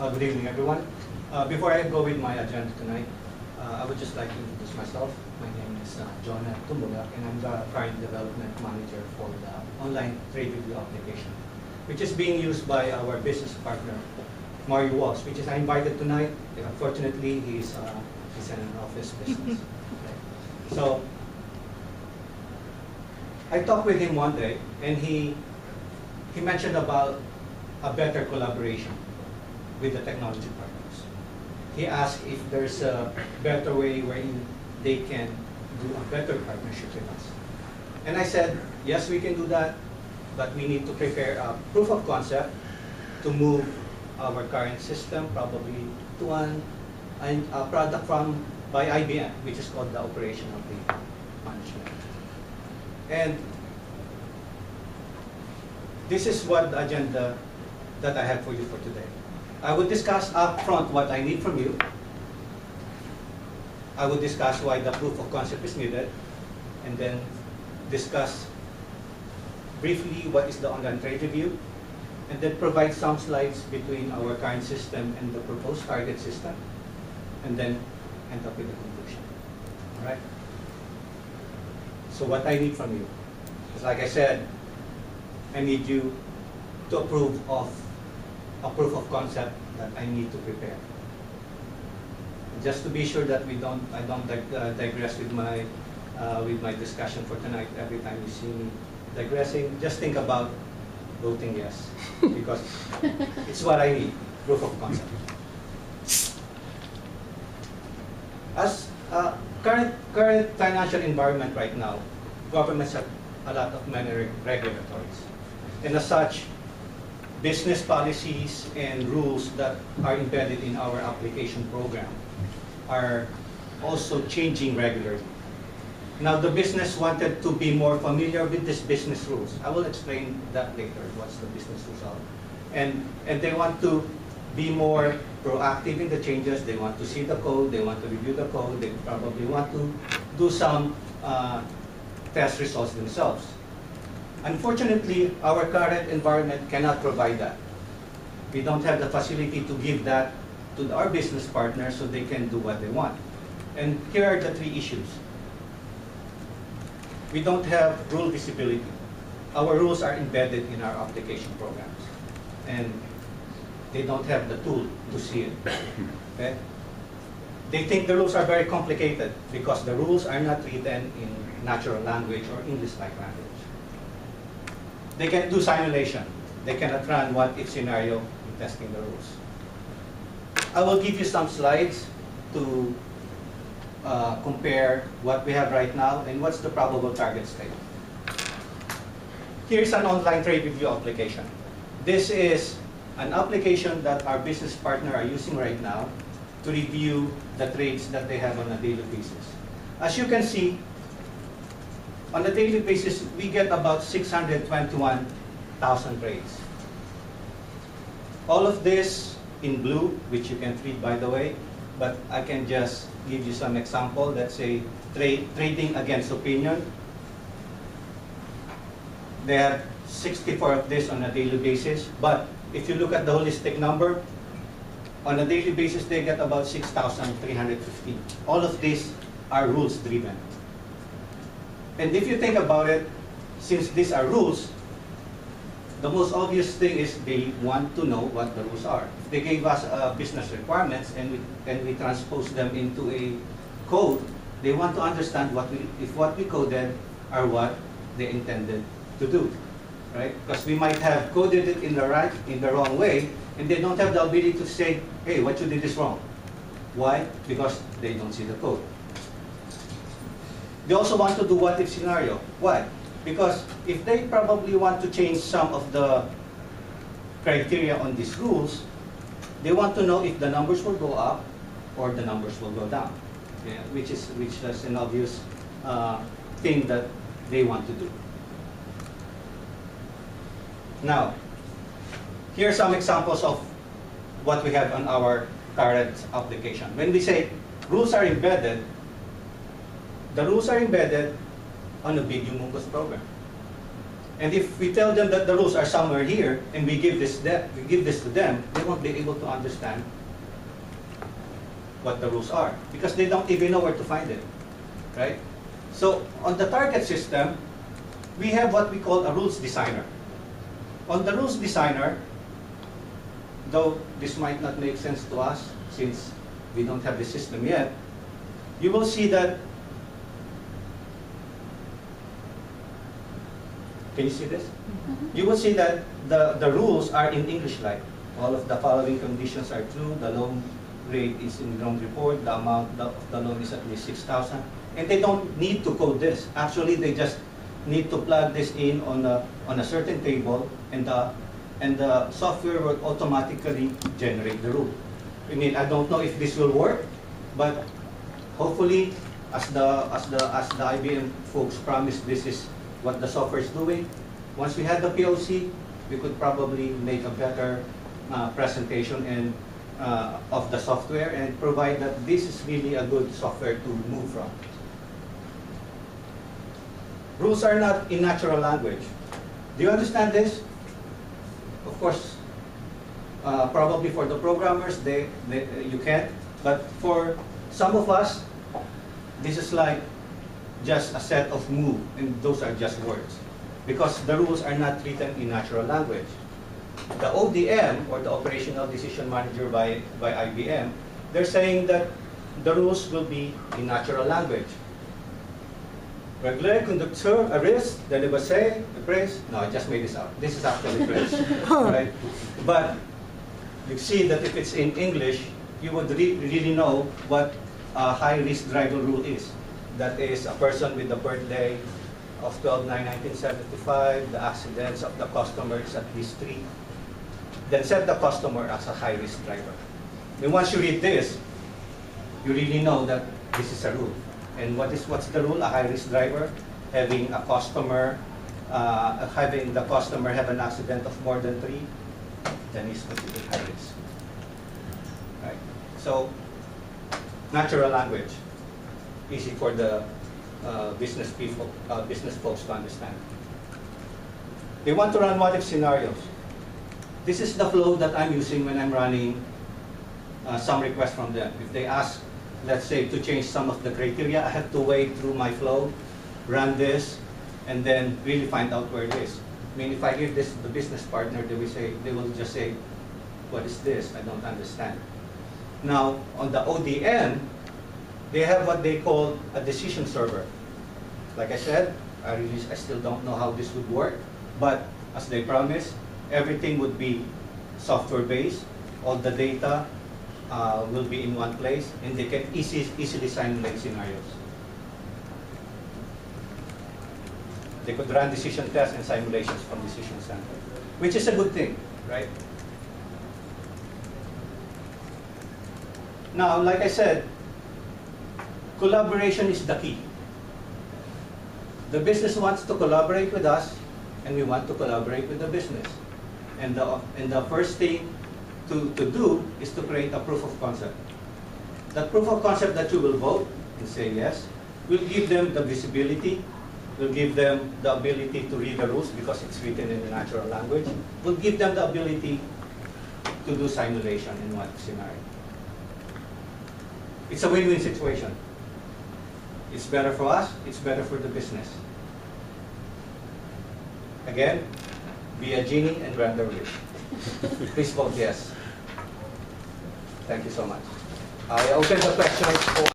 Good evening, everyone. Before I go with my agenda tonight, I would just like to introduce myself. My name is Jonah Tumbulak, and I'm the Client Development Manager for the online trade review application, which is being used by our business partner, Mario Walsh, which is I invited tonight. Unfortunately, he's in an office business. Okay. So I talked with him one day, and he mentioned about a better collaboration with the technology partners. He asked if there's a better way wherein they can do a better partnership with us. And I said, yes, we can do that, but we need to prepare a proof of concept to move our current system probably to a product by IBM, which is called the Operation of the Management. And this is what the agenda that I have for you for today. I would discuss upfront what I need from you. I would discuss why the proof of concept is needed, and then discuss briefly what is the online trade review, and then provide some slides between our current system and the proposed target system, and then end up with the conclusion. All right? So what I need from you is, like I said, I need you to approve of a proof of concept that I need to prepare. Just to be sure that I don't digress with my discussion for tonight. Every time you see me digressing, just think about voting yes, because it's what I need, proof of concept. As current financial environment right now, governments have a lot of many regulatories, and as such, business policies and rules that are embedded in our application program are also changing regularly. Now, the business wanted to be more familiar with these business rules. I will explain that later, what's the business rules are. And they want to be more proactive in the changes. They want to see the code. They want to review the code. They probably want to do some test results themselves. Unfortunately, our current environment cannot provide that. We don't have the facility to give that to our business partners so they can do what they want. And here are the three issues. We don't have rule visibility. Our rules are embedded in our application programs, and they don't have the tool to see it. Okay? They think the rules are very complicated because the rules are not written in natural language or English-like language. They can do simulation. They cannot run what-if scenario in testing the rules. I will give you some slides to compare what we have right now and what's the probable target state. Here's an online trade review application. This is an application that our business partner are using right now to review the trades that they have on a daily basis. As you can see, on a daily basis, we get about 621,000 trades. All of this in blue, which you can read by the way, but I can just give you some example. Let's say trading against opinion. They have 64 of this on a daily basis, but if you look at the holistic number, on a daily basis, they get about 6,350. All of these are rules driven. And if you think about it, since these are rules, the most obvious thing is they want to know what the rules are. If they gave us business requirements and we transpose them into a code, they want to understand if what we coded are what they intended to do, right? Because we might have coded it in the wrong way, and they don't have the ability to say, hey, what you did is wrong. Why? Because they don't see the code. They also want to do what-if scenario. Why? Because if they probably want to change some of the criteria on these rules, they want to know if the numbers will go up or the numbers will go down, yeah, which is an obvious thing that they want to do. Now, here are some examples of what we have on our current application. When we say rules are embedded, the rules are embedded on a video Mungus program. And if we tell them that the rules are somewhere here, and we give this to them, they won't be able to understand what the rules are, because they don't even know where to find it, right? So on the target system, we have what we call a rules designer. On the rules designer, though this might not make sense to us since we don't have the system yet, you will see that, can you see this? You will see that the rules are in English-like. All of the following conditions are true. The loan rate is in the loan report. The amount of the loan is at least 6,000. And they don't need to code this. Actually, they just need to plug this in on a certain table, and the software will automatically generate the rule. I mean, I don't know if this will work, but hopefully, as the IBM folks promised, this is what the software is doing. Once we had the POC, we could probably make a better presentation and of the software and provide that this is really a good software to move from. Rules are not in natural language. Do you understand this? Of course, probably for the programmers, you can't. But for some of us, this is like just a set of move, and those are just words. Because the rules are not written in natural language. The ODM, or the Operational Decision Manager by IBM, they're saying that the rules will be in natural language. Regular conductor, a risk, the say, the praise. No, I just made this up. This is actually praise, right? But you see that if it's in English, you would really know what a high-risk driver rule is. That is a person with the birthday of 12/9/1975, the accidents of the customer is at least 3. Then set the customer as a high-risk driver. And once you read this, you really know that this is a rule. And what's the rule? A high-risk driver having a customer, having the customer have an accident of more than 3, then he's considered high risk. Right? So, natural language, easy for the business folks to understand. They want to run what-if scenarios. This is the flow that I'm using when I'm running some requests from them. If they ask, let's say, to change some of the criteria, I have to wade through my flow, run this, and then really find out where it is. I mean, if I give this to the business partner, they will just say, what is this? I don't understand. Now, on the ODM, they have what they call a decision server. Like I said, I still don't know how this would work, but as they promised, everything would be software-based. All the data will be in one place, and they can easily simulate scenarios. They could run decision tests and simulations from Decision Center, which is a good thing, right? Now, like I said, collaboration is the key. The business wants to collaborate with us, and we want to collaborate with the business. And the first thing to do is to create a proof of concept. That proof of concept that you will vote and say yes will give them the visibility, will give them the ability to read the rules because it's written in the natural language, will give them the ability to do simulation in one scenario. It's a win-win situation. It's better for us, it's better for the business. Again, be a genie and grant the wish. Please vote yes. Thank you so much. I open the questions for